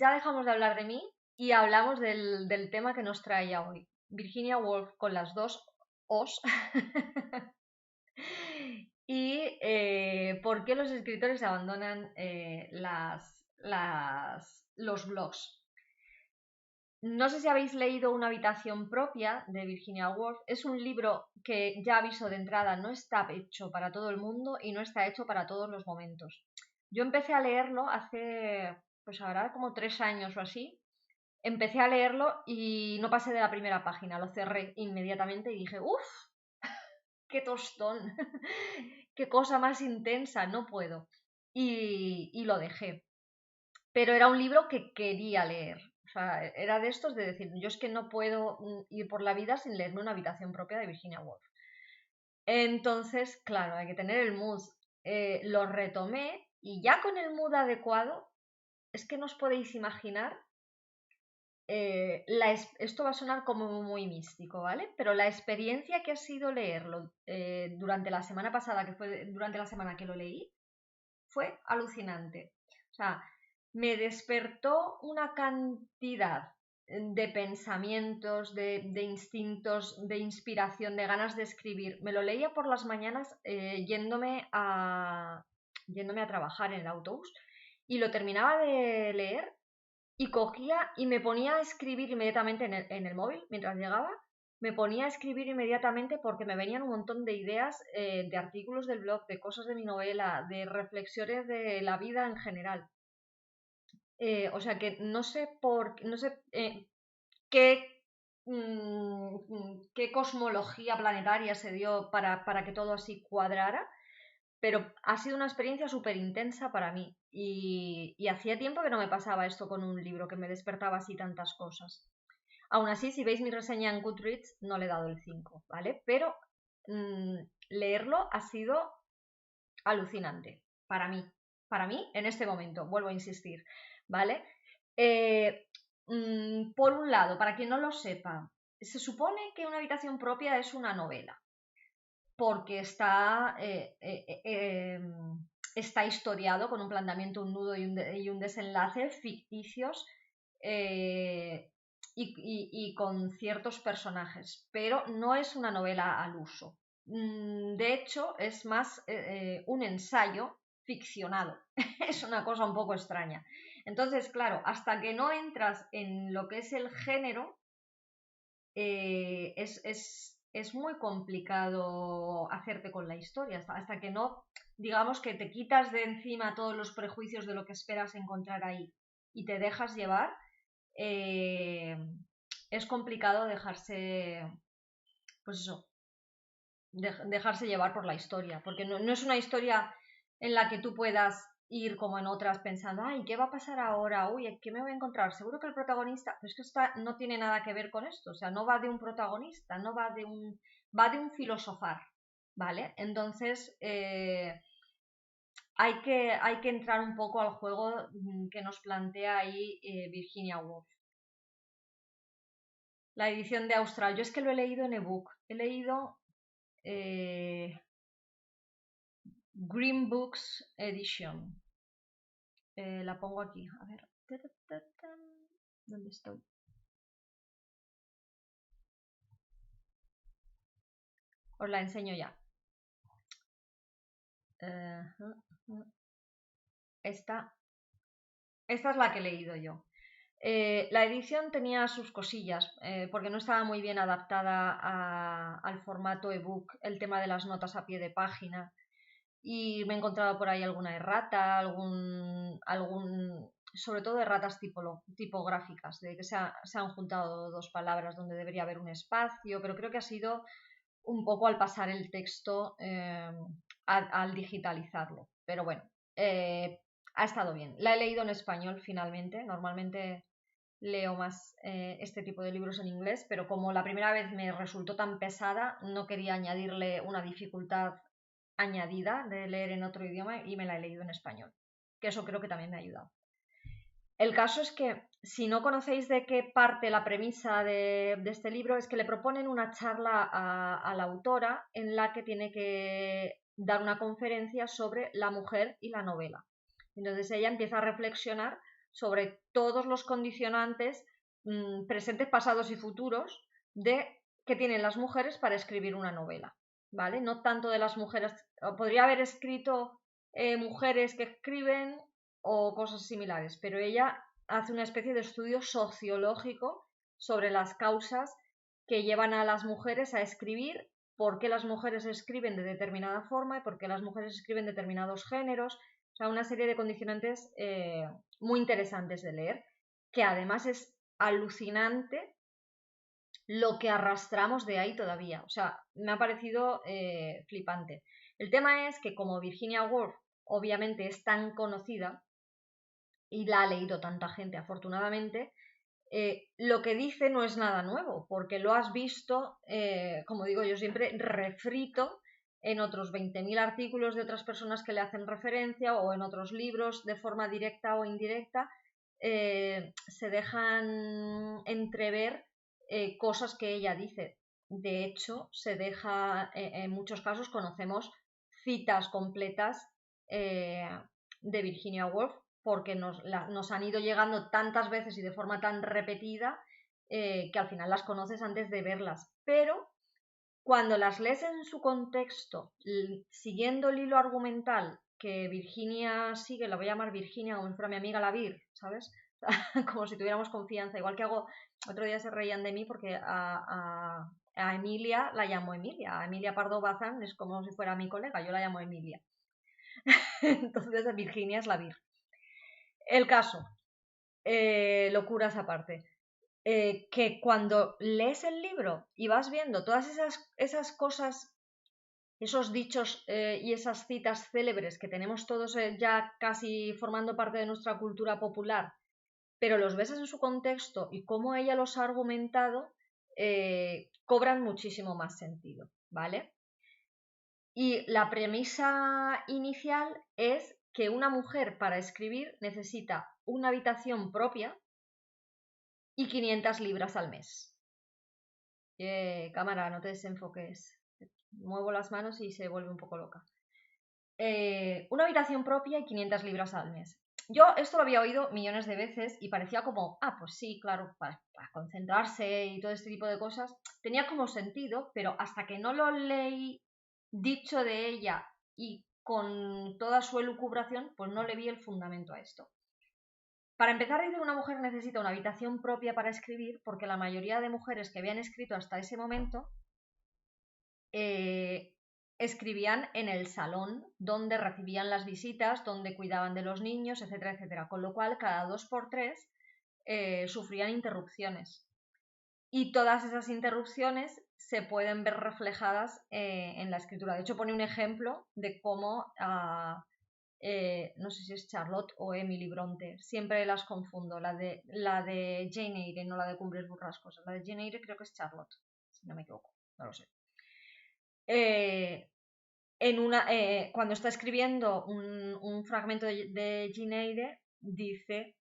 ya dejamos de hablar de mí y hablamos del tema que nos traía hoy. Virginia Woolf con las dos O's. Y por qué los escritores abandonan los blogs. No sé si habéis leído Una habitación propia de Virginia Woolf. Es un libro que ya aviso de entrada no está hecho para todo el mundo y no está hecho para todos los momentos. Yo empecé a leerlo hace, pues ahora como 3 años o así. Empecé a leerlo y no pasé de la primera página, lo cerré inmediatamente y dije, uff, qué tostón, qué cosa más intensa, no puedo. Y lo dejé. Pero era un libro que quería leer. O sea, era de estos de decir, yo es que no puedo ir por la vida sin leerme Una habitación propia de Virginia Woolf. Entonces, claro, hay que tener el mood. Lo retomé y ya con el mood adecuado, es que no os podéis imaginar, esto va a sonar como muy místico, ¿vale? Pero la experiencia que ha sido leerlo durante la semana pasada, que fue durante la semana que lo leí, fue alucinante. O sea, me despertó una cantidad de pensamientos, de instintos, de inspiración, de ganas de escribir. Me lo leía por las mañanas yéndome a trabajar en el autobús y lo terminaba de leer y cogía y me ponía a escribir inmediatamente en el móvil mientras llegaba. Me ponía a escribir inmediatamente porque me venían un montón de ideas de artículos del blog, de cosas de mi novela, de reflexiones de la vida en general. O sea que no sé qué, qué cosmología planetaria se dio para que todo así cuadrara, pero ha sido una experiencia súper intensa para mí y hacía tiempo que no me pasaba esto con un libro, que me despertaba así tantas cosas. Aún así, si veis mi reseña en Goodreads, no le he dado el 5, ¿vale? Pero leerlo ha sido alucinante para mí en este momento, vuelvo a insistir, ¿vale? Por un lado, para quien no lo sepa, se supone que Una habitación propia es una novela, porque está historiado con un planteamiento, un nudo y un desenlace ficticios eh, y con ciertos personajes, pero no es una novela al uso. De hecho, es más un ensayo ficcionado. Es una cosa un poco extraña. Entonces, claro, hasta que no entras en lo que es el género, es muy complicado hacerte con la historia, hasta que no, digamos que te quitas de encima todos los prejuicios de lo que esperas encontrar ahí y te dejas llevar, eh, es complicado dejarse, pues eso, dejarse llevar por la historia, porque no es una historia en la que tú puedas ir como en otras pensando, ay, ¿qué va a pasar ahora? Uy, ¿qué me voy a encontrar? Seguro que el protagonista, pero es que no tiene nada que ver con esto, o sea, no va de un protagonista, no va va de un filosofar, ¿vale? Entonces, hay que entrar un poco al juego que nos plantea ahí Virginia Woolf. La edición de Austral, yo es que lo he leído en ebook, he leído Green Books Edition. La pongo aquí, a ver. ¿Dónde estoy? Os la enseño ya. Esta es la que he leído yo. La edición tenía sus cosillas, porque no estaba muy bien adaptada al formato ebook, el tema de las notas a pie de página. Y me he encontrado por ahí alguna errata, sobre todo erratas tipográficas, de que se han juntado dos palabras donde debería haber un espacio, pero creo que ha sido un poco al pasar el texto, al digitalizarlo. Pero bueno, ha estado bien. La he leído en español finalmente. Normalmente leo más este tipo de libros en inglés, pero como la primera vez me resultó tan pesada, no quería añadirle una dificultad añadida de leer en otro idioma y me la he leído en español, que eso creo que también me ha ayudado. El caso es que si no conocéis de qué parte la premisa de este libro, es que le proponen una charla a la autora en la que tiene que dar una conferencia sobre la mujer y la novela. Entonces ella empieza a reflexionar sobre todos los condicionantes presentes, pasados y futuros que tienen las mujeres para escribir una novela, ¿vale? No tanto de las mujeres, podría haber escrito mujeres que escriben o cosas similares, pero ella hace una especie de estudio sociológico sobre las causas que llevan a las mujeres a escribir, por qué las mujeres escriben de determinada forma y por qué las mujeres escriben determinados géneros, o sea, una serie de condicionantes muy interesantes de leer, que además es alucinante lo que arrastramos de ahí todavía. O sea, me ha parecido flipante. El tema es que como Virginia Woolf obviamente es tan conocida y la ha leído tanta gente afortunadamente, lo que dice no es nada nuevo, porque lo has visto, como digo yo siempre, refrito en otros 20.000 artículos de otras personas que le hacen referencia o en otros libros de forma directa o indirecta, se dejan entrever cosas que ella dice. De hecho, se deja, en muchos casos conocemos citas completas de Virginia Woolf porque nos han ido llegando tantas veces y de forma tan repetida que al final las conoces antes de verlas. Pero cuando las lees en su contexto, siguiendo el hilo argumental que Virginia sigue, la voy a llamar Virginia como si fuera mi amiga la Vir, ¿sabes? Como si tuviéramos confianza, igual que hago, otro día se reían de mí porque a Emilia la llamo Emilia, a Emilia Pardo Bazán es como si fuera mi colega, yo la llamo Emilia. Entonces Virginia es la Vir. El caso, locuras aparte, que cuando lees el libro y vas viendo todas esas cosas, esos dichos y esas citas célebres que tenemos todos ya casi formando parte de nuestra cultura popular, pero los ves en su contexto y cómo ella los ha argumentado, cobran muchísimo más sentido, ¿vale? Y la premisa inicial es que una mujer para escribir necesita una habitación propia y 500 libras al mes. Cámara, no te desenfoques. Muevo las manos y se vuelve un poco loca. Una habitación propia y 500 libras al mes. Yo esto lo había oído millones de veces y parecía como, pues sí, claro, para concentrarse y todo este tipo de cosas. Tenía como sentido, pero hasta que no lo leí dicho de ella y con toda su elucubración, pues no le vi el fundamento a esto. Para empezar, dice que una mujer necesita una habitación propia para escribir, porque la mayoría de mujeres que habían escrito hasta ese momento escribían en el salón donde recibían las visitas, donde cuidaban de los niños, etcétera, etcétera. Con lo cual, cada 2x3 sufrían interrupciones. Y todas esas interrupciones se pueden ver reflejadas en la escritura. De hecho, pone un ejemplo de cómo no sé si es Charlotte o Emily Bronte, siempre las confundo, la de Jane Eyre, no la de Cumbres Borrascosas, la de Jane Eyre creo que es Charlotte, si no me equivoco, no lo sé. Cuando está escribiendo un fragmento de Jane Eyre, dice,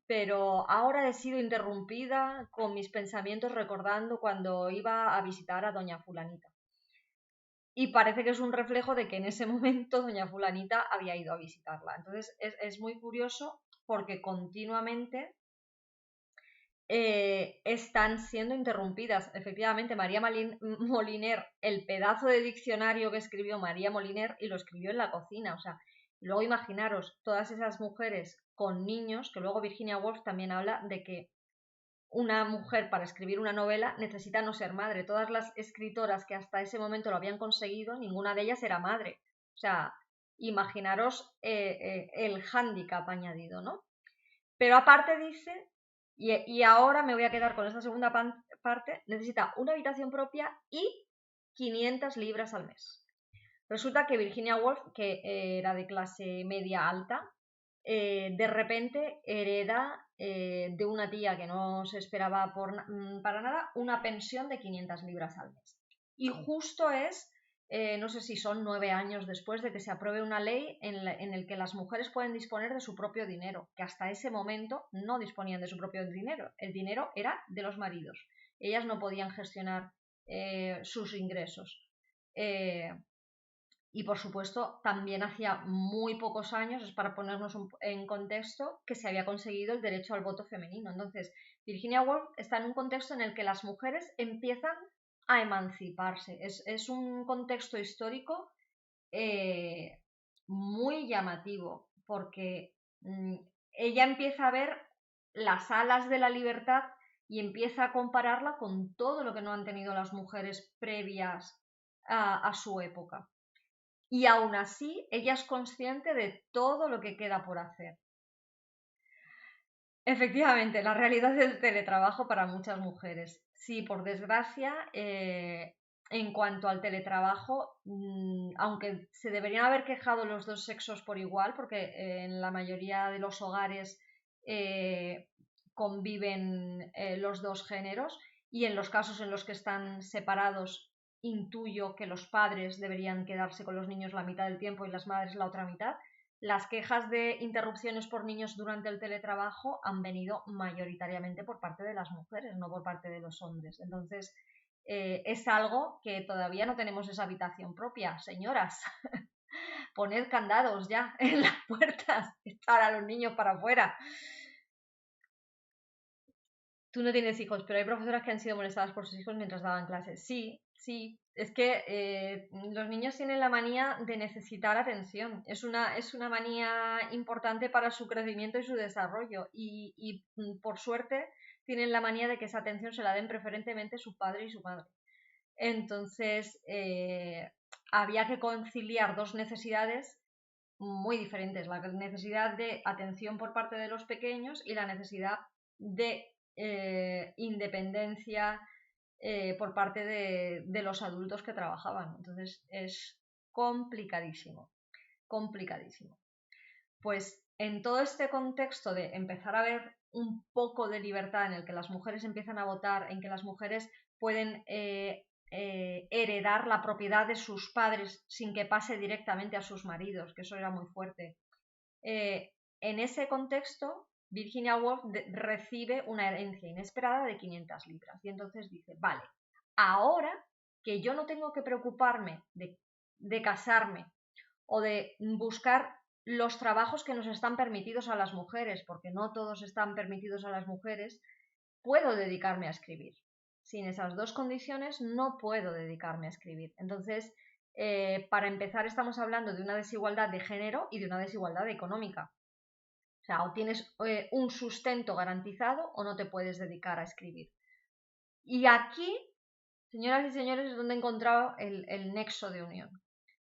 pero ahora he sido interrumpida con mis pensamientos recordando cuando iba a visitar a doña fulanita. Y parece que es un reflejo de que en ese momento doña fulanita había ido a visitarla. Entonces es muy curioso porque continuamente están siendo interrumpidas. Efectivamente, María Moliner, el pedazo de diccionario que escribió María Moliner, y lo escribió en la cocina. O sea, luego imaginaros todas esas mujeres con niños, que luego Virginia Woolf también habla de que una mujer para escribir una novela necesita no ser madre. Todas las escritoras que hasta ese momento lo habían conseguido, ninguna de ellas era madre. O sea, imaginaros el hándicap añadido, ¿no? Pero aparte dice, y ahora me voy a quedar con esta segunda parte, necesita una habitación propia y 500 libras al mes. Resulta que Virginia Woolf, que era de clase media alta, de repente hereda de una tía que no se esperaba para nada una pensión de 500 libras al mes. Y justo es, no sé si son 9 años después de que se apruebe una ley en el que las mujeres pueden disponer de su propio dinero, que hasta ese momento no disponían de su propio dinero. El dinero era de los maridos. Ellas no podían gestionar sus ingresos. Y por supuesto, también hacía muy pocos años, es para ponernos en contexto, que se había conseguido el derecho al voto femenino. Entonces, Virginia Woolf está en un contexto en el que las mujeres empiezan a emanciparse. Es un contexto histórico muy llamativo, porque ella empieza a ver las alas de la libertad y empieza a compararla con todo lo que no han tenido las mujeres previas a su época. Y aún así, ella es consciente de todo lo que queda por hacer. Efectivamente, la realidad del teletrabajo para muchas mujeres. Sí, por desgracia, en cuanto al teletrabajo, aunque se deberían haber quejado los dos sexos por igual, porque en la mayoría de los hogares conviven los dos géneros, y en los casos en los que están separados, intuyo que los padres deberían quedarse con los niños la mitad del tiempo y las madres la otra mitad. Las quejas de interrupciones por niños durante el teletrabajo han venido mayoritariamente por parte de las mujeres, no por parte de los hombres. Entonces, es algo que todavía no tenemos esa habitación propia, señoras. Poned candados ya en las puertas, echar a los niños para afuera. Tú no tienes hijos, pero hay profesoras que han sido molestadas por sus hijos mientras daban clases. Sí, sí, es que los niños tienen la manía de necesitar atención. Es una manía importante para su crecimiento y su desarrollo. Y por suerte tienen la manía de que esa atención se la den preferentemente su padre y su madre. Entonces, había que conciliar dos necesidades muy diferentes. La necesidad de atención por parte de los pequeños y la necesidad de independencia por parte de los adultos que trabajaban. Entonces es complicadísimo, complicadísimo. Pues en todo este contexto de empezar a ver un poco de libertad en el que las mujeres empiezan a votar, en que las mujeres pueden heredar la propiedad de sus padres sin que pase directamente a sus maridos, que eso era muy fuerte. En ese contexto, Virginia Woolf recibe una herencia inesperada de 500 libras y entonces dice, vale, ahora que yo no tengo que preocuparme de casarme o de buscar los trabajos que nos están permitidos a las mujeres, porque no todos están permitidos a las mujeres, puedo dedicarme a escribir. Sin esas dos condiciones no puedo dedicarme a escribir. Entonces, para empezar, estamos hablando de una desigualdad de género y de una desigualdad económica. O sea, o tienes un sustento garantizado o no te puedes dedicar a escribir. Y aquí, señoras y señores, es donde he encontrado el nexo de unión.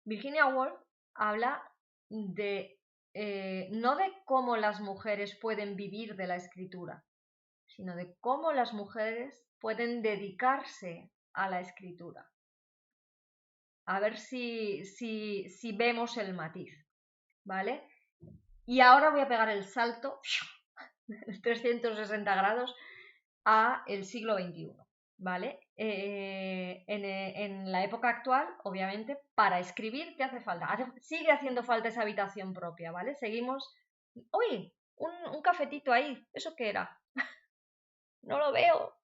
Virginia Woolf habla de no de cómo las mujeres pueden vivir de la escritura, sino de cómo las mujeres pueden dedicarse a la escritura. A ver si vemos el matiz, ¿vale? Y ahora voy a pegar el salto 360 grados a el siglo XXI, ¿vale? En la época actual, obviamente, para escribir, ¿qué hace falta? Sigue haciendo falta esa habitación propia, ¿vale? Seguimos... ¡Uy! Un cafetito ahí. ¿Eso qué era? No lo veo.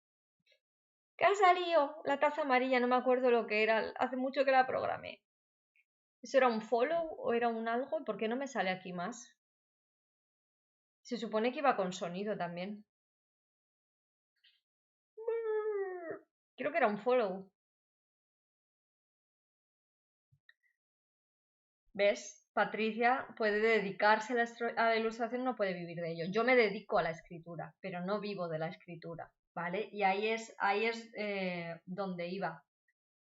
¿Qué ha salido? La taza amarilla, no me acuerdo lo que era. Hace mucho que la programé. ¿Eso era un follow o era un algo? ¿Por qué no me sale aquí más? Se supone que iba con sonido también. Creo que era un follow. ¿Ves? Patricia puede dedicarse a la ilustración, no puede vivir de ello. Yo me dedico a la escritura, pero no vivo de la escritura, ¿vale? Y ahí es donde iba.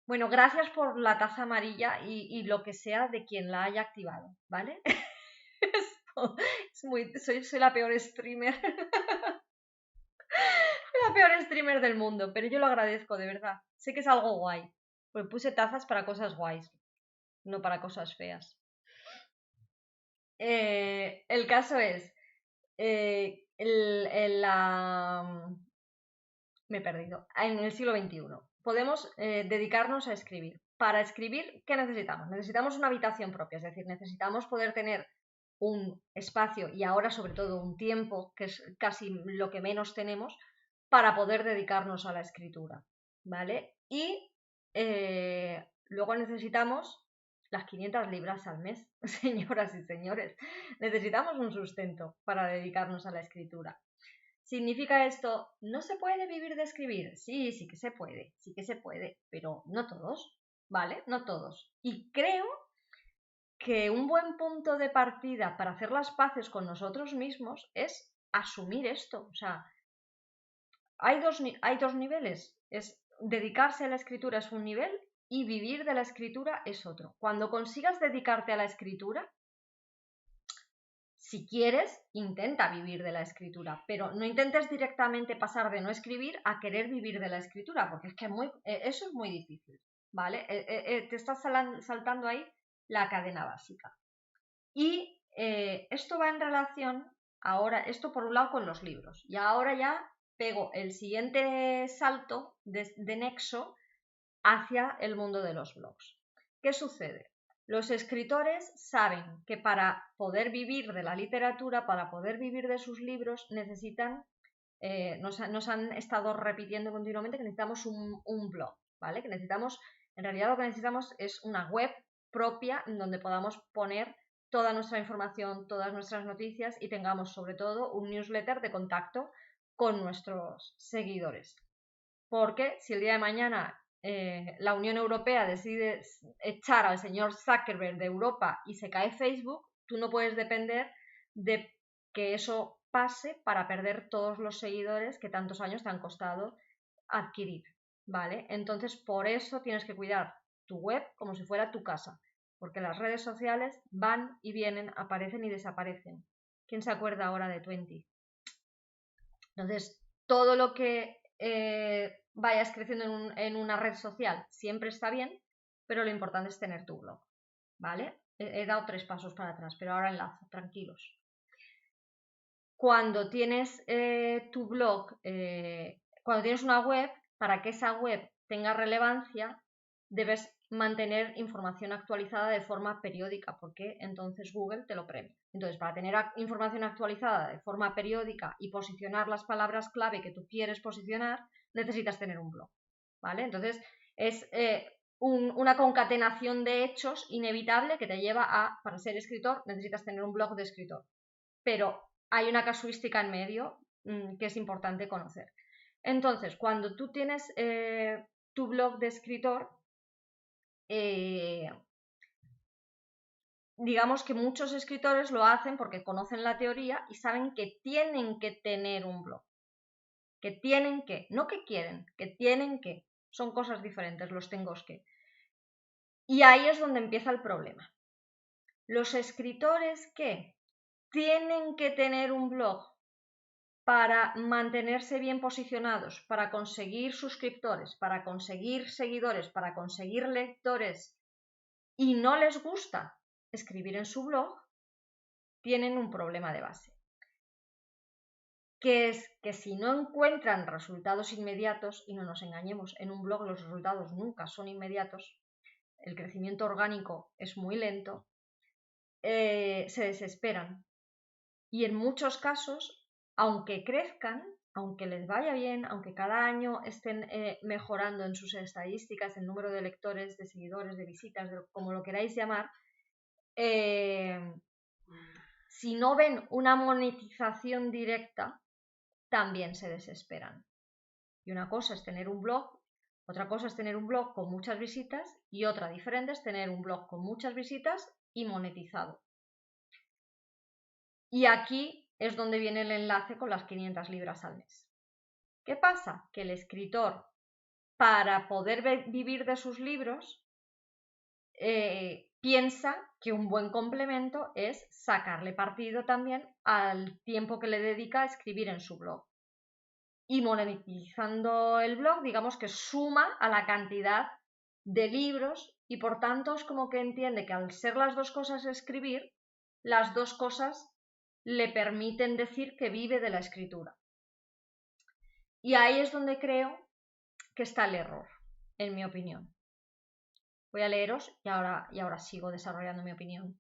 Bueno, gracias por la taza amarilla y lo que sea de quien la haya activado, ¿vale? Soy la peor streamer. La peor streamer del mundo, pero yo lo agradezco, de verdad. Sé que es algo guay. Pues puse tazas para cosas guays, no para cosas feas. El caso es, me he perdido. En el siglo XXI podemos dedicarnos a escribir. Para escribir, ¿qué necesitamos? Necesitamos una habitación propia, es decir, necesitamos poder tener un espacio y ahora sobre todo un tiempo, que es casi lo que menos tenemos, para poder dedicarnos a la escritura, ¿vale? Y luego necesitamos las 500 libras al mes, señoras y señores. Necesitamos un sustento para dedicarnos a la escritura. ¿Significa esto, no se puede vivir de escribir? Sí, sí que se puede, pero no todos, ¿vale? No todos. Y creo que un buen punto de partida para hacer las paces con nosotros mismos es asumir esto. O sea, hay dos niveles. Dedicarse a la escritura es un nivel y vivir de la escritura es otro. Cuando consigas dedicarte a la escritura, si quieres, intenta vivir de la escritura, pero no intentes directamente pasar de no escribir a querer vivir de la escritura, porque es que eso es muy difícil, ¿vale? Te estás saltando ahí la cadena básica. Y esto va en relación, ahora, esto por un lado con los libros, y ahora ya pego el siguiente salto de nexo hacia el mundo de los blogs. ¿Qué sucede? Los escritores saben que para poder vivir de la literatura, para poder vivir de sus libros, necesitan, nos han estado repitiendo continuamente que necesitamos un blog, ¿vale? Que necesitamos, en realidad lo que necesitamos es una web propia en donde podamos poner toda nuestra información, todas nuestras noticias y tengamos sobre todo un newsletter de contacto con nuestros seguidores. Porque si el día de mañana la Unión Europea decide echar al señor Zuckerberg de Europa y se cae Facebook, tú no puedes depender de que eso pase para perder todos los seguidores que tantos años te han costado adquirir, ¿vale? Entonces, por eso tienes que cuidar tu web como si fuera tu casa, porque las redes sociales van y vienen, aparecen y desaparecen. ¿Quién se acuerda ahora de Twenty? Entonces, todo lo que vayas creciendo en una red social siempre está bien, pero lo importante es tener tu blog, ¿vale? He dado 3 pasos para atrás, pero ahora enlazo, tranquilos. Cuando tienes tu blog, cuando tienes una web, para que esa web tenga relevancia, debes mantener información actualizada de forma periódica, porque entonces Google te lo premia. Entonces, para tener información actualizada de forma periódica y posicionar las palabras clave que tú quieres posicionar, necesitas tener un blog, ¿vale? Entonces, es una concatenación de hechos inevitable que te lleva a, para ser escritor, necesitas tener un blog de escritor. Pero hay una casuística en medio que es importante conocer. Entonces, cuando tú tienes tu blog de escritor, digamos que muchos escritores lo hacen porque conocen la teoría y saben que tienen que tener un blog. Que tienen que, no que quieren, que tienen que. Son cosas diferentes, los tengo que. Y ahí es donde empieza el problema. Los escritores que tienen que tener un blog para mantenerse bien posicionados, para conseguir suscriptores, para conseguir seguidores, para conseguir lectores y no les gusta escribir en su blog, tienen un problema de base. Que es que si no encuentran resultados inmediatos, y no nos engañemos, en un blog los resultados nunca son inmediatos, el crecimiento orgánico es muy lento, se desesperan. Y en muchos casos, aunque crezcan, aunque les vaya bien, aunque cada año estén mejorando en sus estadísticas, el número de lectores, de seguidores, de visitas, como lo queráis llamar, si no ven una monetización directa, también se desesperan. Y una cosa es tener un blog, otra cosa es tener un blog con muchas visitas y otra diferente es tener un blog con muchas visitas y monetizado. Y aquí es donde viene el enlace con las 500 libras al mes. ¿Qué pasa? Que el escritor, para poder vivir de sus libros, piensa que un buen complemento es sacarle partido también al tiempo que le dedica a escribir en su blog. Y monetizando el blog, digamos que suma a la cantidad de libros y por tanto es como que entiende que al ser las dos cosas escribir, las dos cosas le permiten decir que vive de la escritura. Y ahí es donde creo que está el error, en mi opinión. Voy a leeros y ahora sigo desarrollando mi opinión.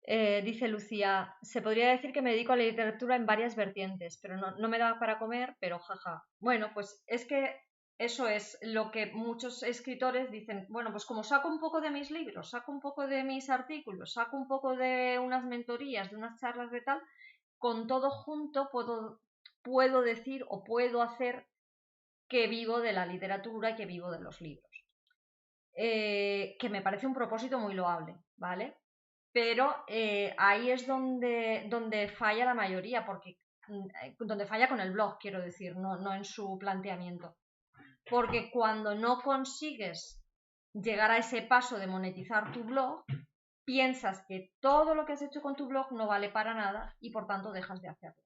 Dice Lucía, se podría decir que me dedico a la literatura en varias vertientes, pero no me da para comer, pero jaja. Bueno, pues es que eso es lo que muchos escritores dicen, bueno, pues como saco un poco de mis libros, saco un poco de mis artículos, saco un poco de unas mentorías, de unas charlas de tal, con todo junto puedo decir o puedo hacer que vivo de la literatura y que vivo de los libros. Que me parece un propósito muy loable, ¿vale? Pero ahí es donde falla la mayoría, porque donde falla con el blog, quiero decir, no en su planteamiento. Porque cuando no consigues llegar a ese paso de monetizar tu blog, piensas que todo lo que has hecho con tu blog no vale para nada y por tanto dejas de hacerlo.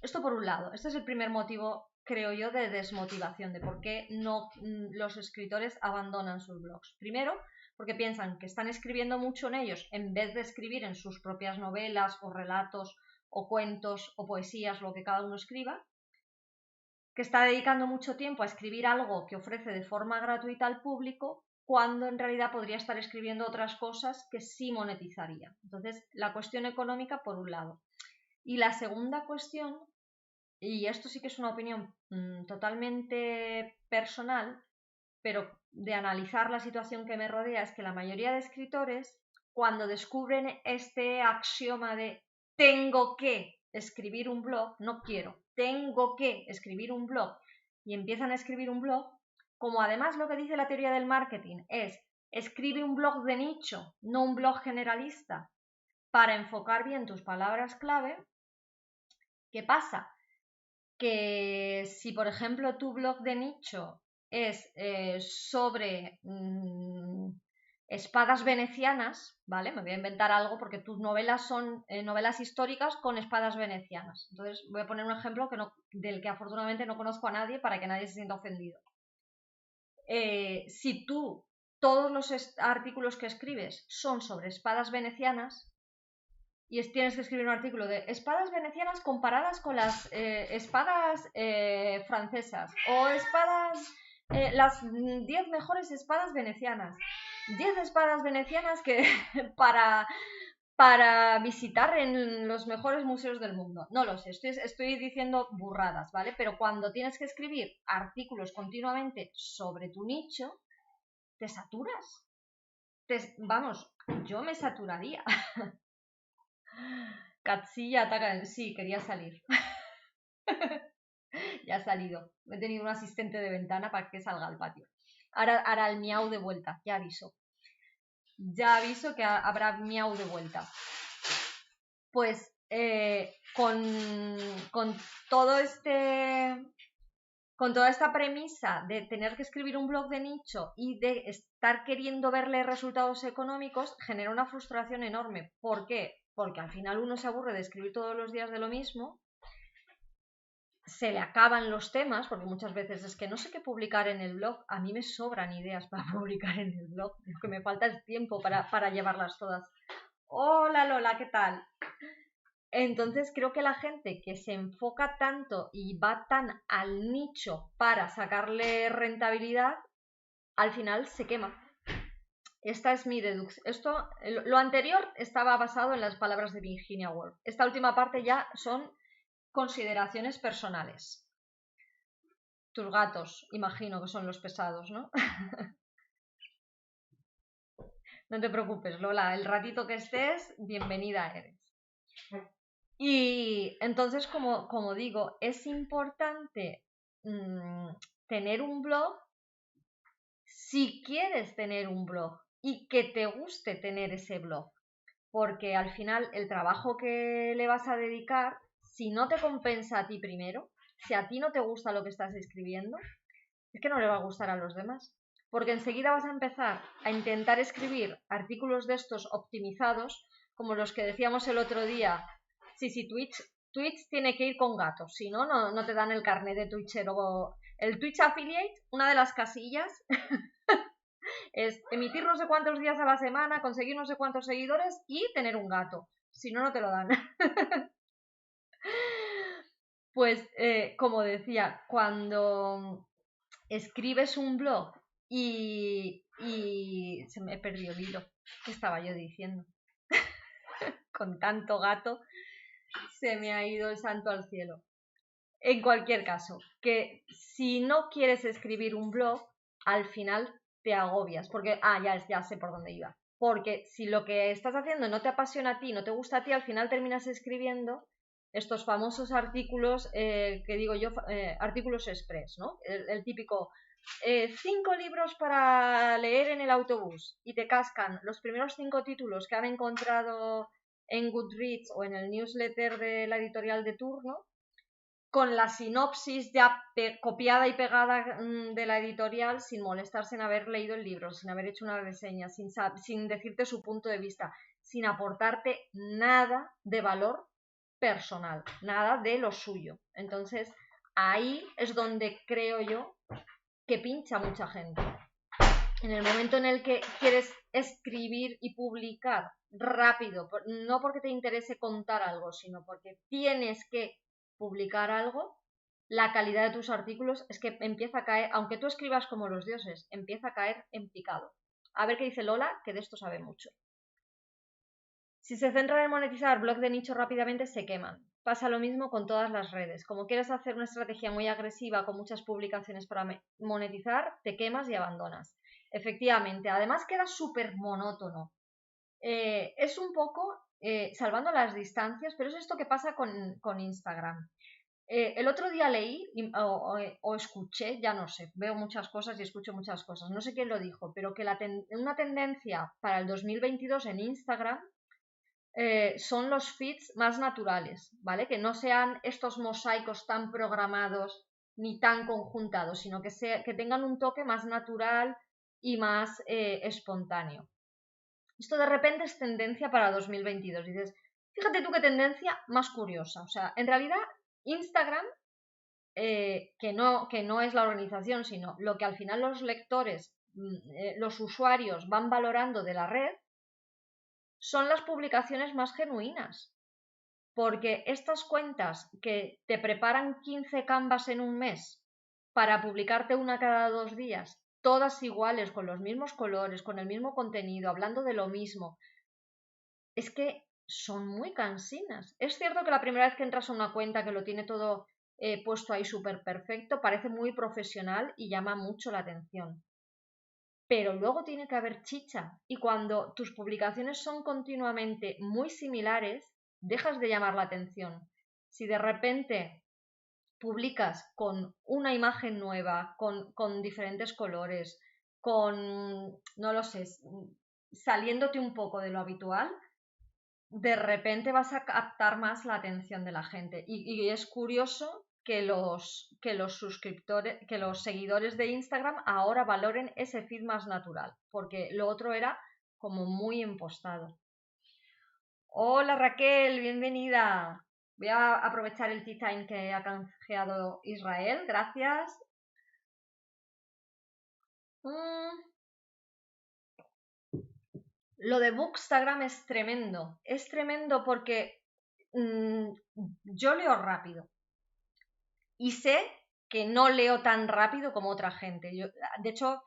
Esto por un lado, este es el primer motivo, creo yo, de desmotivación, de por qué no los escritores abandonan sus blogs. Primero, porque piensan que están escribiendo mucho en ellos en vez de escribir en sus propias novelas o relatos o cuentos o poesías, lo que cada uno escriba, que está dedicando mucho tiempo a escribir algo que ofrece de forma gratuita al público, cuando en realidad podría estar escribiendo otras cosas que sí monetizaría. Entonces, la cuestión económica por un lado. Y la segunda cuestión, y esto sí que es una opinión totalmente personal, pero de analizar la situación que me rodea, es que la mayoría de escritores, cuando descubren este axioma de tengo que escribir un blog, no quiero, tengo que escribir un blog, y empiezan a escribir un blog, como además lo que dice la teoría del marketing es, escribe un blog de nicho, no un blog generalista, para enfocar bien tus palabras clave. ¿Qué pasa? Que si, por ejemplo, tu blog de nicho es sobre espadas venecianas, ¿vale? Me voy a inventar algo porque tus novelas son novelas históricas con espadas venecianas. Entonces voy a poner un ejemplo del que afortunadamente no conozco a nadie para que nadie se sienta ofendido. Si tú, todos los artículos que escribes son sobre espadas venecianas, y tienes que escribir un artículo de espadas venecianas comparadas con las espadas francesas o las 10 mejores espadas venecianas. 10 espadas venecianas que para visitar en los mejores museos del mundo. No lo sé, estoy diciendo burradas, ¿vale? Pero cuando tienes que escribir artículos continuamente sobre tu nicho, te saturas. Vamos, yo me saturaría. Katsilla ataca. Sí, quería salir. Ya ha salido. He tenido un asistente de ventana para que salga al patio. Ahora hará el miau de vuelta, ya aviso. Ya aviso que habrá miau de vuelta. Pues con todo con toda esta premisa de tener que escribir un blog de nicho y de estar queriendo verle resultados económicos, genera una frustración enorme. ¿Por qué? Porque al final uno se aburre de escribir todos los días de lo mismo, se le acaban los temas, porque muchas veces es que no sé qué publicar en el blog, a mí me sobran ideas para publicar en el blog, lo que me falta es tiempo para llevarlas todas. Hola Lola, ¿qué tal? Entonces creo que la gente que se enfoca tanto y va tan al nicho para sacarle rentabilidad, al final se quema. Esta es mi deducción. Lo anterior estaba basado en las palabras de Virginia Woolf. Esta última parte ya son consideraciones personales. Tus gatos, imagino que son los pesados, ¿no? No te preocupes, Lola, el ratito que estés, bienvenida eres. Y entonces, como digo, es importante tener un blog si quieres tener un blog y que te guste tener ese blog, porque al final el trabajo que le vas a dedicar, si no te compensa a ti primero, si a ti no te gusta lo que estás escribiendo, es que no le va a gustar a los demás. Porque enseguida vas a empezar a intentar escribir artículos de estos optimizados, como los que decíamos el otro día. Sí, Twitch tiene que ir con gatos, si no, no te dan el carnet de Twitchero. El Twitch Affiliate, una de las casillas, es emitir no sé cuántos días a la semana, conseguir no sé cuántos seguidores y tener un gato. Si no, no te lo dan. Pues, como decía, cuando escribes un blog y se me perdió el hilo. ¿Qué estaba yo diciendo? Con tanto gato se me ha ido el santo al cielo. En cualquier caso, que si no quieres escribir un blog, al final te agobias, porque, ya sé por dónde iba. Porque si lo que estás haciendo no te apasiona a ti, no te gusta a ti, al final terminas escribiendo estos famosos artículos que digo yo, artículos express, ¿no? El típico 5 libros para leer en el autobús y te cascan los primeros 5 títulos que han encontrado en Goodreads o en el newsletter de la editorial de turno, con la sinopsis ya copiada y pegada de la editorial, sin molestarse en haber leído el libro, sin haber hecho una reseña, sin decirte su punto de vista, sin aportarte nada de valor personal, nada de lo suyo. Entonces, ahí es donde creo yo que pincha mucha gente. En el momento en el que quieres escribir y publicar rápido, no porque te interese contar algo, sino porque tienes que publicar algo, la calidad de tus artículos es que empieza a caer, aunque tú escribas como los dioses, empieza a caer en picado. A ver qué dice Lola, que de esto sabe mucho. Si se centran en monetizar blogs de nicho rápidamente, se queman. Pasa lo mismo con todas las redes. Como quieres hacer una estrategia muy agresiva con muchas publicaciones para monetizar, te quemas y abandonas. Efectivamente, además queda súper monótono. Es un poco, salvando las distancias, pero es esto que pasa con Instagram. El otro día leí o escuché, ya no sé, veo muchas cosas y escucho muchas cosas, no sé quién lo dijo, pero que una tendencia para el 2022 en Instagram son los feeds más naturales, ¿vale? Que no sean estos mosaicos tan programados ni tan conjuntados, sino que tengan un toque más natural y más espontáneo. Esto de repente es tendencia para 2022. Dices, fíjate tú qué tendencia más curiosa. O sea, en realidad Instagram, que no es la organización, sino lo que al final los lectores, los usuarios van valorando de la red, son las publicaciones más genuinas. Porque estas cuentas que te preparan 15 canvas en un mes para publicarte una cada 2 días, todas iguales, con los mismos colores, con el mismo contenido, hablando de lo mismo, es que son muy cansinas. Es cierto que la primera vez que entras a una cuenta que lo tiene todo puesto ahí súper perfecto, parece muy profesional y llama mucho la atención. Pero luego tiene que haber chicha, y cuando tus publicaciones son continuamente muy similares, dejas de llamar la atención. Si de repente publicas con una imagen nueva, con diferentes colores, no lo sé, saliéndote un poco de lo habitual, de repente vas a captar más la atención de la gente. Y es curioso que los suscriptores, que los seguidores de Instagram ahora valoren ese feed más natural, porque lo otro era como muy impostado. Hola Raquel, bienvenida. Voy a aprovechar el tea time que ha canjeado Israel, gracias. Lo de Bookstagram es tremendo porque yo leo rápido y sé que no leo tan rápido como otra gente. De hecho,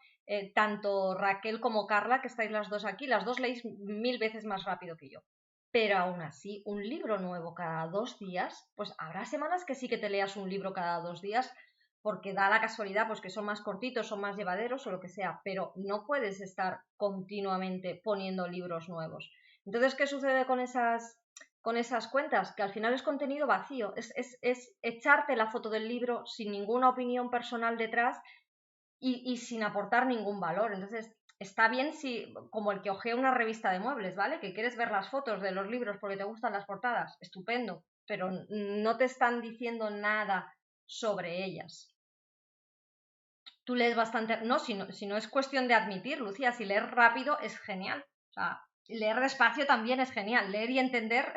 tanto Raquel como Carla, que estáis las dos aquí, las dos leéis 1000 veces más rápido que yo. Pero aún así, un libro nuevo cada 2 días, pues habrá semanas que sí que te leas un libro cada 2 días, porque da la casualidad pues que son más cortitos, son más llevaderos o lo que sea, pero no puedes estar continuamente poniendo libros nuevos. Entonces, ¿qué sucede con esas cuentas? Que al final es contenido vacío, es echarte la foto del libro sin ninguna opinión personal detrás y sin aportar ningún valor. Entonces, está bien si, como el que ojea una revista de muebles, ¿vale? Que quieres ver las fotos de los libros porque te gustan las portadas, estupendo, pero no te están diciendo nada sobre ellas. Tú lees bastante, no, si no es cuestión de admitir, Lucía, si leer rápido es genial. O sea, leer despacio también es genial, leer y entender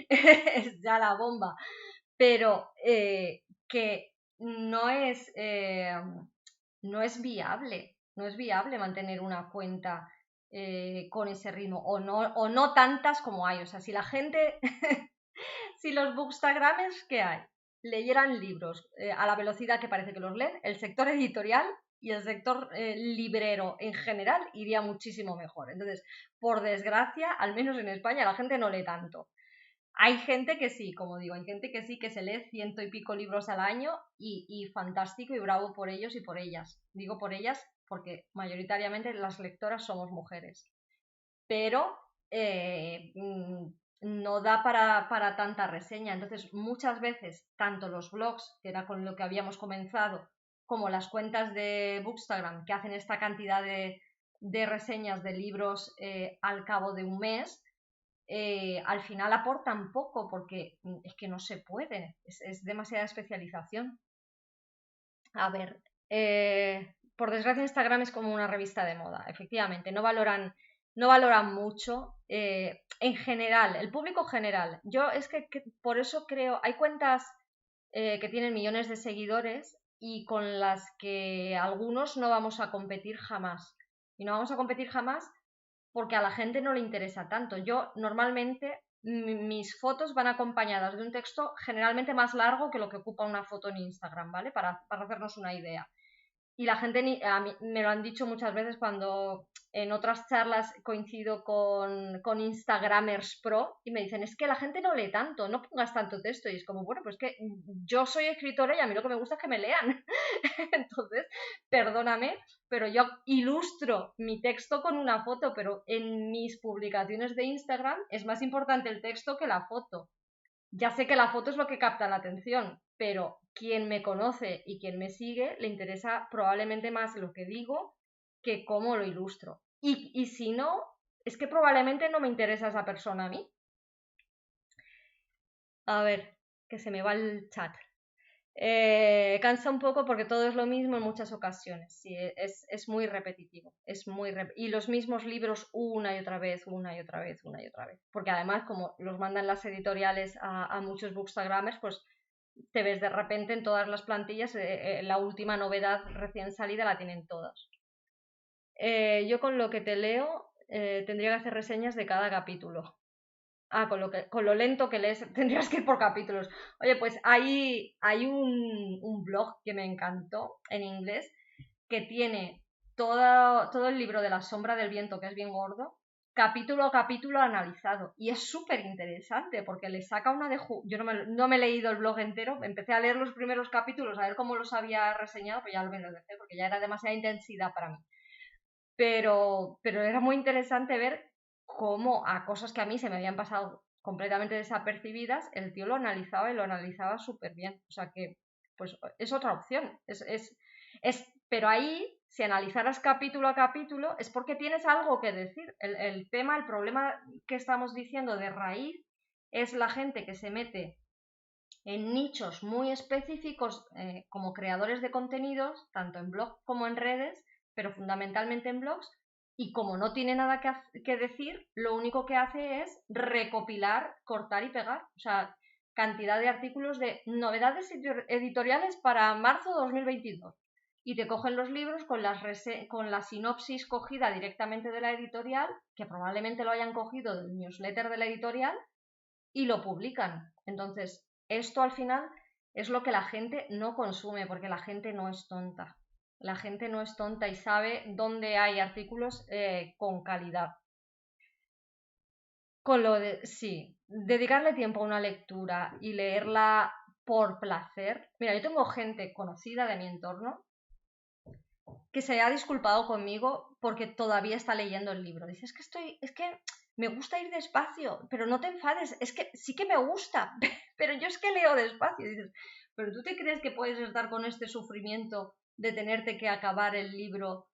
es ya la bomba. Pero que no es, no es viable, no es viable mantener una cuenta con ese ritmo, o no tantas como hay. O sea, si la gente, si los bookstagramers que hay leyeran libros a la velocidad que parece que los leen, el sector editorial y el sector librero en general iría muchísimo mejor. Entonces, por desgracia, al menos en España, la gente no lee tanto. Hay gente que sí, como digo, hay gente que sí, que se lee 100 y pico libros al año y fantástico y bravo por ellos y por ellas. Digo por ellas porque mayoritariamente las lectoras somos mujeres. Pero no da para tanta reseña. Entonces, muchas veces, tanto los blogs, que era con lo que habíamos comenzado, como las cuentas de Bookstagram, que hacen esta cantidad de reseñas de libros al cabo de un mes, al final aportan poco porque es que no se puede, es demasiada especialización. A ver, por desgracia Instagram es como una revista de moda, efectivamente, no valoran mucho en general, el público general. Yo es que por eso creo, hay cuentas que tienen millones de seguidores y con las que algunos no vamos a competir jamás. Y no vamos a competir jamás porque a la gente no le interesa tanto. Yo normalmente mis fotos van acompañadas de un texto generalmente más largo que lo que ocupa una foto en Instagram, ¿vale? Para hacernos una idea. Y la gente a mí, me lo han dicho muchas veces cuando en otras charlas coincido con Instagramers Pro y me dicen, es que la gente no lee tanto, no pongas tanto texto. Y es como, bueno, pues que yo soy escritora y a mí lo que me gusta es que me lean. Entonces, perdóname, pero yo ilustro mi texto con una foto, pero en mis publicaciones de Instagram es más importante el texto que la foto. Ya sé que la foto es lo que capta la atención, pero quien me conoce y quien me sigue le interesa probablemente más lo que digo que cómo lo ilustro. Y si no, es que probablemente no me interesa esa persona a mí. A ver, que se me va el chat. Cansa un poco porque todo es lo mismo en muchas ocasiones. Sí, es muy repetitivo. Y los mismos libros una y otra vez, una y otra vez, una y otra vez. Porque además, como los mandan las editoriales a muchos bookstagramers, pues te ves de repente en todas las plantillas, la última novedad recién salida la tienen todas. Yo con lo que te leo tendría que hacer reseñas de cada capítulo. Ah, con lo lento que lees, tendrías que ir por capítulos. Oye, pues hay un blog que me encantó en inglés que tiene todo el libro de La sombra del viento, que es bien gordo, capítulo a capítulo analizado. Y es súper interesante porque le saca una de... Yo no me he leído el blog entero, empecé a leer los primeros capítulos, a ver cómo los había reseñado, pues ya lo dejé porque ya era demasiada intensidad para mí. Pero era muy interesante ver cómo a cosas que a mí se me habían pasado completamente desapercibidas, el tío lo analizaba y lo analizaba súper bien. O sea que, pues es otra opción. Pero ahí, si analizaras capítulo a capítulo, es porque tienes algo que decir. El tema, el problema que estamos diciendo de raíz es la gente que se mete en nichos muy específicos como creadores de contenidos, tanto en blog como en redes, pero fundamentalmente en blogs, y como no tiene nada que decir, lo único que hace es recopilar, cortar y pegar. O sea, cantidad de artículos de novedades editoriales para marzo de 2022. Y te cogen los libros con la sinopsis cogida directamente de la editorial, que probablemente lo hayan cogido del newsletter de la editorial, y lo publican. Entonces, esto al final es lo que la gente no consume, porque la gente no es tonta. La gente no es tonta y sabe dónde hay artículos con calidad. Con lo de, sí, dedicarle tiempo a una lectura y leerla por placer. Mira, yo tengo gente conocida de mi entorno que se ha disculpado conmigo porque todavía está leyendo el libro. Dice, es que me gusta ir despacio, pero no te enfades, es que sí que me gusta, pero yo es que leo despacio. Dices, pero tú te crees que puedes estar con este sufrimiento de tenerte que acabar el libro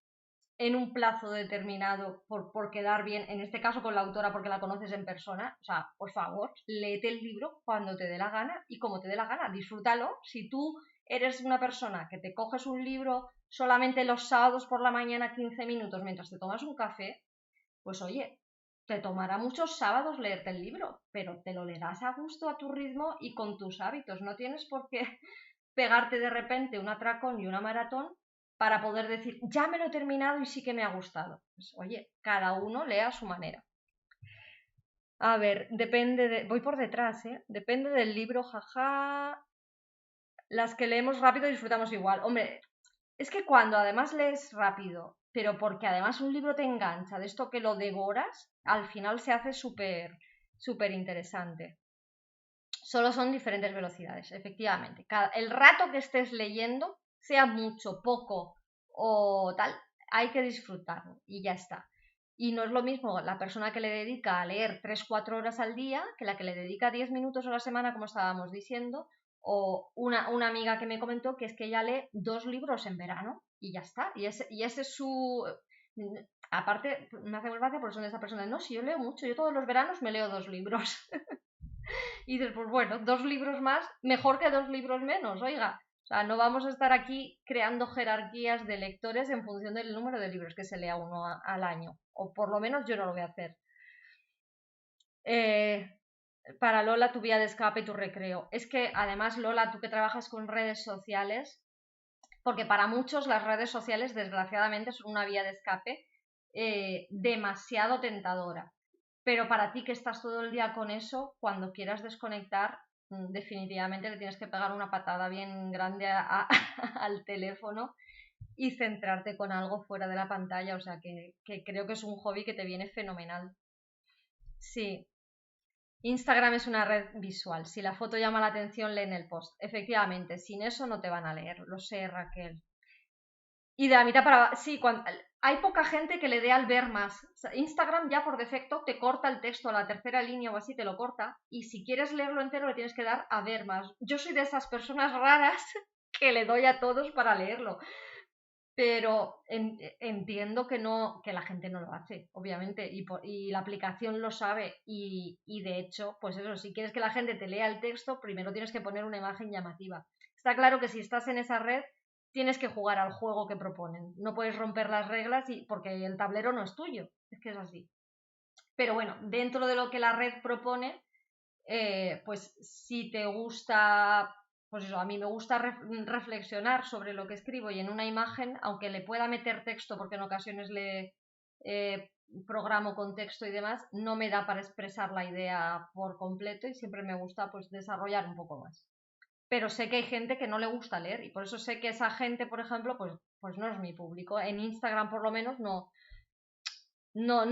en un plazo determinado por quedar bien, en este caso con la autora porque la conoces en persona. O sea, por favor, léete el libro cuando te dé la gana y como te dé la gana, disfrútalo. Si tú eres una persona que te coges un libro solamente los sábados por la mañana 15 minutos mientras te tomas un café, pues oye, te tomará muchos sábados leerte el libro, pero te lo leerás a gusto, a tu ritmo y con tus hábitos. No tienes por qué pegarte de repente un atracón y una maratón para poder decir, ya me lo he terminado y sí que me ha gustado. Pues, oye, cada uno lee a su manera. A ver, voy por detrás, ¿eh? Depende del libro, jaja. Las que leemos rápido disfrutamos igual. Hombre, es que cuando además lees rápido, pero porque además un libro te engancha, de esto que lo devoras, al final se hace súper, súper interesante. Solo son diferentes velocidades, efectivamente. El rato que estés leyendo, sea mucho, poco o tal, hay que disfrutarlo y ya está. Y no es lo mismo la persona que le dedica a leer 3-4 horas al día que la que le dedica 10 minutos a la semana, como estábamos diciendo, o una amiga que me comentó que es que ella lee 2 libros en verano y ya está. Y ese es su... Aparte, me hace muy gracia porque son de esa persona, no, si yo leo mucho, yo todos los veranos me leo 2 libros. Y dices, pues bueno, 2 libros más, mejor que 2 libros menos, oiga. O sea, no vamos a estar aquí creando jerarquías de lectores en función del número de libros que se lea uno al año. O por lo menos yo no lo voy a hacer. Para Lola, tu vía de escape y tu recreo. Es que además, Lola, tú que trabajas con redes sociales, porque para muchos las redes sociales, desgraciadamente, son una vía de escape demasiado tentadora. Pero para ti que estás todo el día con eso, cuando quieras desconectar, definitivamente le tienes que pegar una patada bien grande al teléfono y centrarte con algo fuera de la pantalla. O sea que creo que es un hobby que te viene fenomenal. Sí, Instagram es una red visual. Si la foto llama la atención, leen el post. Efectivamente, sin eso no te van a leer. Lo sé, Raquel. Y de la mitad para... Sí, hay poca gente que le dé al ver más. O sea, Instagram ya por defecto te corta el texto a la tercera línea o así, te lo corta. Y si quieres leerlo entero le tienes que dar a ver más. Yo soy de esas personas raras que le doy a todos para leerlo. Pero entiendo que no, que la gente no lo hace, obviamente, y la aplicación lo sabe. Y de hecho, pues eso, si quieres que la gente te lea el texto, primero tienes que poner una imagen llamativa. Está claro que si estás en esa red, tienes que jugar al juego que proponen. No puedes romper las reglas porque el tablero no es tuyo. Es que es así. Pero bueno, dentro de lo que la red propone, pues si te gusta, pues eso, a mí me gusta reflexionar sobre lo que escribo y en una imagen, aunque le pueda meter texto, porque en ocasiones le programo con texto y demás, no me da para expresar la idea por completo y siempre me gusta pues desarrollar un poco más. Pero sé que hay gente que no le gusta leer y por eso sé que esa gente, por ejemplo, pues no es mi público. En Instagram por lo menos no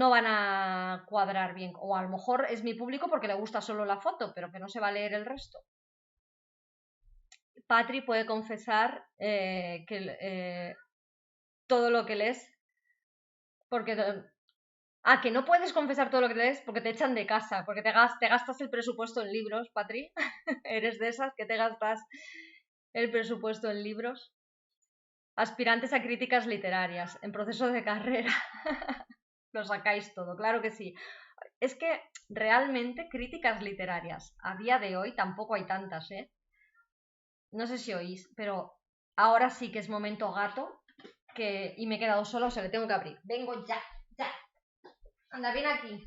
van a cuadrar bien. O a lo mejor es mi público porque le gusta solo la foto, pero que no se va a leer el resto. Patri puede confesar que todo lo que lees, porque... que no puedes confesar todo lo que lees porque te echan de casa, porque te gastas el presupuesto en libros, Patri. ¿Eres de esas que te gastas el presupuesto en libros? Aspirantes a críticas literarias, en proceso de carrera. Lo sacáis todo, claro que sí. Es que realmente críticas literarias a día de hoy tampoco hay tantas, ¿eh? No sé si oís, pero ahora sí que es momento gato y me he quedado sola, o sea, le tengo que abrir. Vengo ya, ya. Anda, ven aquí.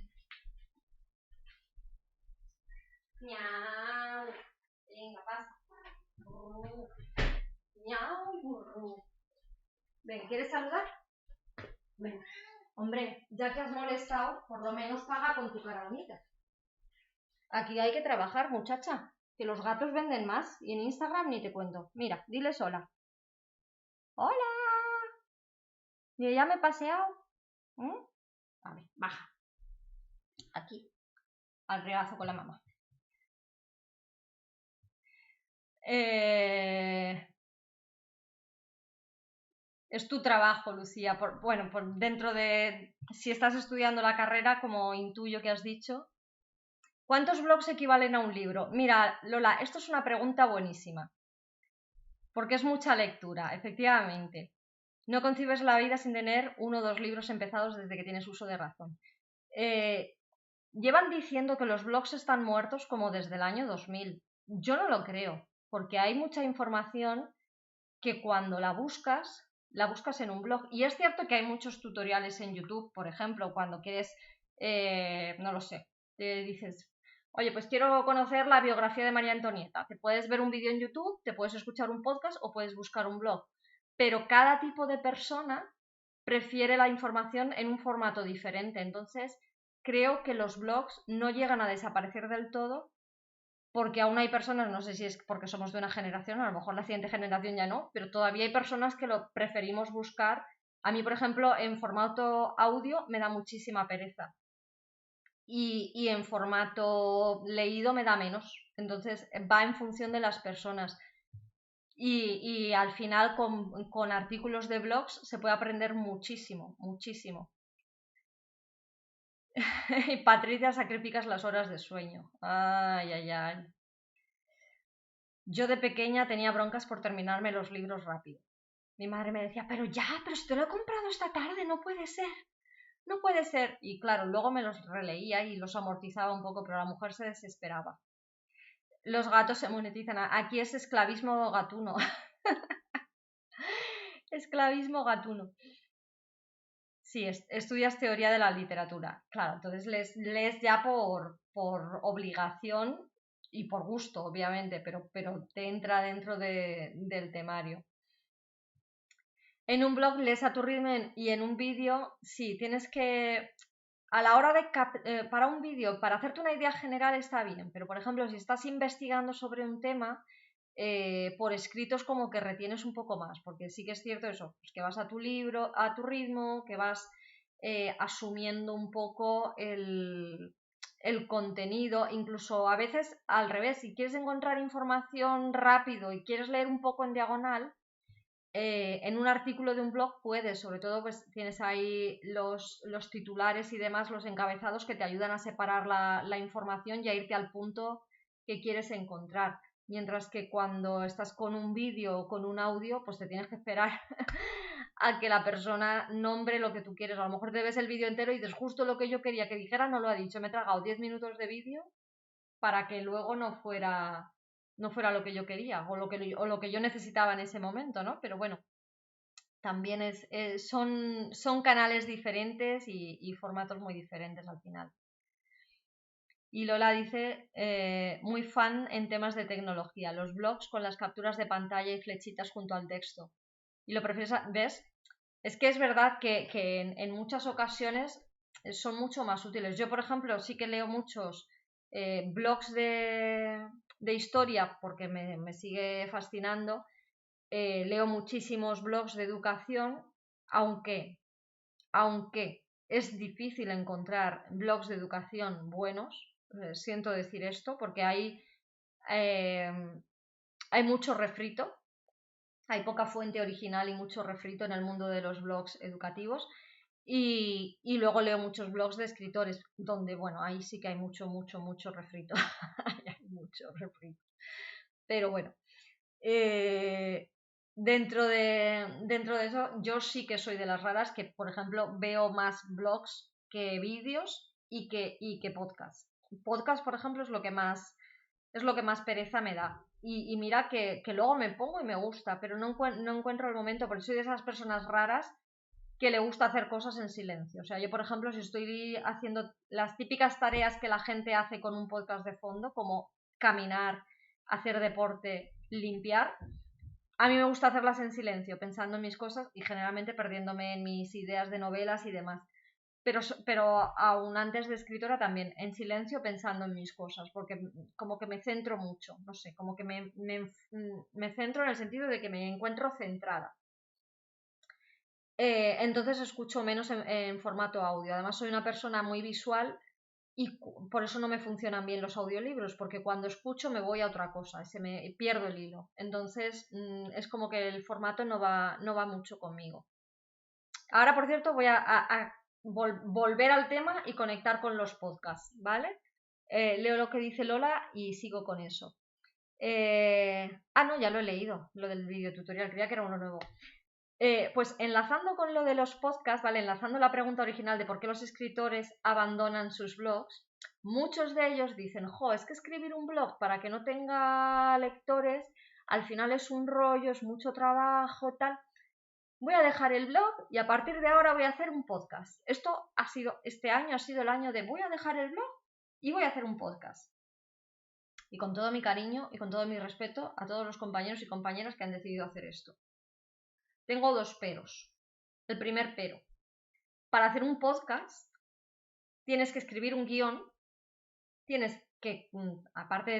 Miau. Venga, pasa. Burru. Miau, burru. Ven, ¿quieres saludar? Ven. Hombre, ya que has molestado, por lo menos paga con tu cara bonita. Aquí hay que trabajar, muchacha. Que los gatos venden más y en Instagram ni te cuento. Mira, dile sola. ¡Hola! Yo ya me he paseado. A ver, baja. Aquí. Al regazo con la mamá. Es tu trabajo, Lucía. Bueno, dentro de... Si estás estudiando la carrera, como intuyo que has dicho. ¿Cuántos blogs equivalen a un libro? Mira, Lola, esto es una pregunta buenísima. Porque es mucha lectura, efectivamente. No concibes la vida sin tener 1 o 2 libros empezados desde que tienes uso de razón. Llevan diciendo que los blogs están muertos como desde el año 2000. Yo no lo creo, porque hay mucha información que cuando la buscas en un blog. Y es cierto que hay muchos tutoriales en YouTube, por ejemplo, cuando quieres, no lo sé, te dices, oye, pues quiero conocer la biografía de María Antonieta. Te puedes ver un vídeo en YouTube, te puedes escuchar un podcast o puedes buscar un blog. Pero cada tipo de persona prefiere la información en un formato diferente. Entonces, creo que los blogs no llegan a desaparecer del todo porque aún hay personas, no sé si es porque somos de una generación, a lo mejor la siguiente generación ya no, pero todavía hay personas que lo preferimos buscar. A mí, por ejemplo, en formato audio me da muchísima pereza y en formato leído me da menos. Entonces va en función de las personas. Y al final con artículos de blogs se puede aprender muchísimo, muchísimo. Y Patricia, sacrificas las horas de sueño. Ay, ay, ay. Yo de pequeña tenía broncas por terminarme los libros rápido. Mi madre me decía, pero si te lo he comprado esta tarde, no puede ser, no puede ser. Y claro, luego me los releía y los amortizaba un poco, pero la mujer se desesperaba. Los gatos se monetizan. Aquí es esclavismo gatuno. Esclavismo gatuno. Sí, estudias teoría de la literatura. Claro, entonces lees ya por obligación y por gusto, obviamente, pero te entra dentro del temario. En un blog lees a tu ritmo y en un vídeo, sí, tienes que... A la hora de... para un vídeo, para hacerte una idea general está bien, pero por ejemplo, si estás investigando sobre un tema, por escritos como que retienes un poco más, porque sí que es cierto eso, pues que vas a tu libro, a tu ritmo, que vas asumiendo un poco el contenido, incluso a veces al revés, si quieres encontrar información rápido y quieres leer un poco en diagonal, en un artículo de un blog puedes, sobre todo pues tienes ahí los titulares y demás, los encabezados que te ayudan a separar la información y a irte al punto que quieres encontrar. Mientras que cuando estás con un vídeo o con un audio, pues te tienes que esperar a que la persona nombre lo que tú quieres. A lo mejor te ves el vídeo entero y dices justo lo que yo quería que dijera, no lo ha dicho. Me he tragado 10 minutos de vídeo para que luego no fuera lo que yo quería o lo que yo necesitaba en ese momento, ¿no? Pero bueno, también son canales diferentes y formatos muy diferentes al final. Y Lola dice, muy fan en temas de tecnología, los blogs con las capturas de pantalla y flechitas junto al texto. Y lo prefieres, ¿ves? Es que es verdad que en muchas ocasiones son mucho más útiles. Yo, por ejemplo, sí que leo muchos blogs de historia porque me sigue fascinando. Leo muchísimos blogs de educación, aunque es difícil encontrar blogs de educación buenos, siento decir esto, porque eh, hay mucho refrito, hay poca fuente original y mucho refrito en el mundo de los blogs educativos. Y luego leo muchos blogs de escritores, donde, bueno, ahí sí que hay mucho, mucho, mucho refrito. Hay mucho refrito. Pero bueno, eh, dentro de eso, yo sí que soy de las raras que, por ejemplo, veo más blogs que vídeos y que podcasts. Podcast, por ejemplo, es lo que más pereza me da. Y mira que luego me pongo y me gusta, pero no encuentro el momento, porque soy de esas personas raras que le gusta hacer cosas en silencio. O sea, yo, por ejemplo, si estoy haciendo las típicas tareas que la gente hace con un podcast de fondo, como caminar, hacer deporte, limpiar, a mí me gusta hacerlas en silencio, pensando en mis cosas y generalmente perdiéndome en mis ideas de novelas y demás. Pero aún antes de escritora también, en silencio pensando en mis cosas, porque como que me centro mucho, no sé, como que me centro en el sentido de que me encuentro centrada. Entonces escucho menos en formato audio. Además soy una persona muy visual y por eso no me funcionan bien los audiolibros, porque cuando escucho me voy a otra cosa, se me pierdo el hilo. Entonces es como que el formato no va mucho conmigo. Ahora, por cierto, voy a volver al tema y conectar con los podcasts, ¿vale? Leo lo que dice Lola y sigo con eso. No, ya lo he leído, lo del video tutorial, creía que era uno nuevo. Pues enlazando con lo de los podcasts, ¿vale? Enlazando la pregunta original de por qué los escritores abandonan sus blogs, muchos de ellos dicen, es que escribir un blog para que no tenga lectores, al final es un rollo, es mucho trabajo, tal. Voy a dejar el blog y a partir de ahora voy a hacer un podcast. Este año ha sido el año de voy a dejar el blog y voy a hacer un podcast. Y con todo mi cariño y con todo mi respeto a todos los compañeros y compañeras que han decidido hacer esto. Tengo dos peros. El primer pero. Para hacer un podcast tienes que escribir un guión, tienes que, aparte de